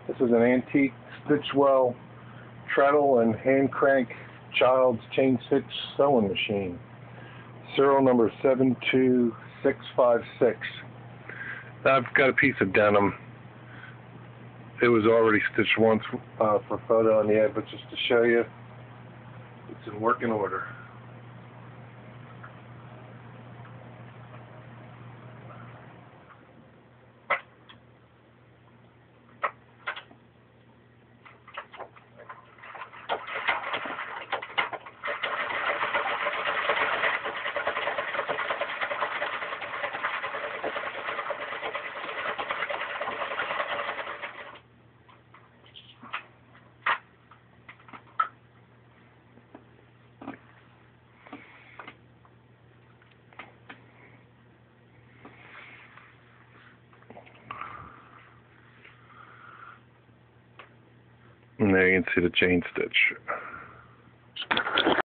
This is an antique Stitchwell treadle and hand crank child's chain stitch sewing machine. Serial number 72656. I've got a piece of denim. It was already stitched once for photo on the end, but just to show you, it's in working order. And there you can see the chain stitch.